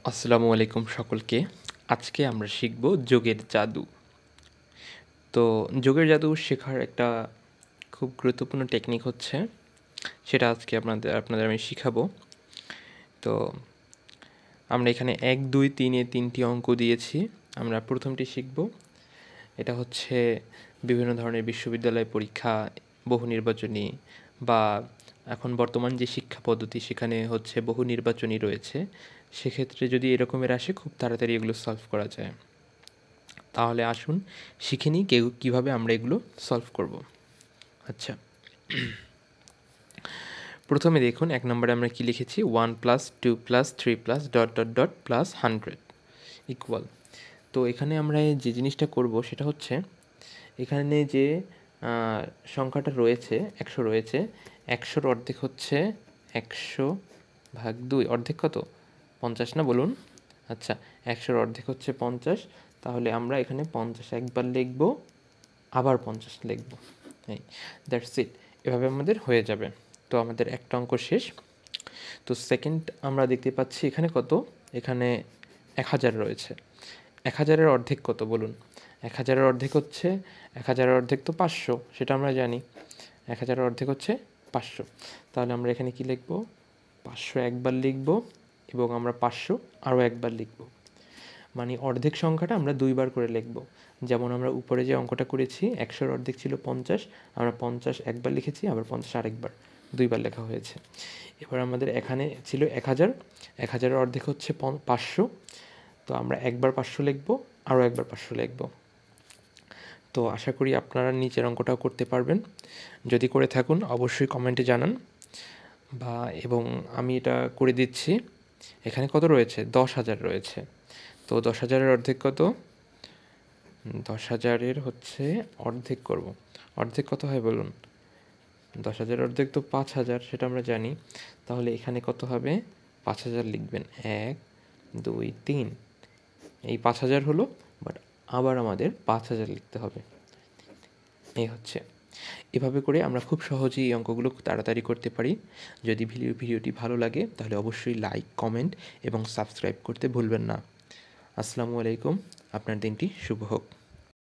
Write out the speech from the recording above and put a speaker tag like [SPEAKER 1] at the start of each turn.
[SPEAKER 1] আসসালামু আলাইকুম সকলকে। আজকে আমরা শিখব যোগের জাদু। তো যোগের জাদু শেখার একটা খুব গুরুত্বপূর্ণ টেকনিক হচ্ছে, সেটা আজকে আপনাদের আমি শিখাবো। তো আমরা এখানে 1, 2, 3 এ 3টি অঙ্ক দিয়েছি। আমরা প্রথমটি শিখব। এটা হচ্ছে বিভিন্ন ধরনের বিশ্ববিদ্যালয় পরীক্ষা, বহু নির্বাচনী বা এখন বর্তমান যে শিক্ষা পদ্ধতি সেখানে হচ্ছে বহু নির্বাচনী রয়েছে। সেক্ষেত্রে যদি এরকমের আসে খুব তাড়াতাড়ি এগুলো সলভ করা যায়। তাহলে আসুন শিখে নিই কীভাবে আমরা এগুলো সলভ করব। আচ্ছা, প্রথমে দেখুন 1 নম্বরে আমরা কি লিখেছি, 1 + 2 + 3 + ... +100 ইকুয়াল। তো এখানে আমরা যে জিনিসটা করব সেটা হচ্ছে, এখানে যে সংখ্যাটা রয়েছে 100 রয়েছে, 100-র অর্ধেক হচ্ছে 100/2, অর্ধেক কত? 50 না, বলুন। আচ্ছা, 100-র অর্ধেক হচ্ছে 50, তাহলে আমরা এখানে 50 একবার লিখব, আবার 50 লিখব। এই দ্যাটস ইট, এভাবে আমাদের হয়ে যাবে। তো আমাদের একটা অঙ্ক শেষ। তো সেকেন্ড আমরা দেখতে পাচ্ছি এখানে কত, এখানে 1000 রয়েছে। 1000-এর অর্ধেক কত বলুন? 1000-এর অর্ধেক হচ্ছে, 1000-এর অর্ধেক তো 500, সেটা আমরা জানি। 1000-এর অর্ধেক হচ্ছে 500, তাহলে আমরা এখানে কি লিখব? 500 একবার লিখব এবং আমরা 500 আরও একবার লিখব। মানে অর্ধেক সংখ্যাটা আমরা দুইবার করে লিখব। যেমন আমরা উপরে যে অঙ্কটা করেছি, 100-র অর্ধেক ছিল 50, আমরা 50 একবার লিখেছি, আবার 50 আরেকবার, দুইবার লেখা হয়েছে। এবার আমাদের এখানে ছিল 1000, 1000-এর অর্ধেক হচ্ছে 500, তো আমরা একবার 500 লিখব, আরও একবার 500 লিখব। তো আশা করি আপনারা নিচের অঙ্কটাও করতে পারবেন। যদি করে থাকুন অবশ্যই কমেন্টে জানান, এবং আমি এটা করে দিচ্ছি। এখানে কত রয়েছে? 10,000 রয়েছে। তো 10,000-এর অর্ধেক কত? 10,000-এর হচ্ছে অর্ধেক করব। অর্ধেক কত হয় বলুন? 10,000-এর অর্ধেক তো 5,000, সেটা আমরা জানি। তাহলে এখানে কত হবে? 5,000 লিখবেন। 1, 2, 3, এই 5,000 হলো, বাট আবার আমাদের 5,000 লিখতে হবে। এই হচ্ছে, এভাবে করে আমরা খুব সহজেই এই অঙ্কগুলো তাড়াতাড়ি করতে পারি। যদি ভিডিওটি ভালো লাগে তাহলে অবশ্যই লাইক, কমেন্ট এবং সাবস্ক্রাইব করতে ভুলবেন না। আসসালামু আলাইকুম, আপনার দিনটি শুভ হোক।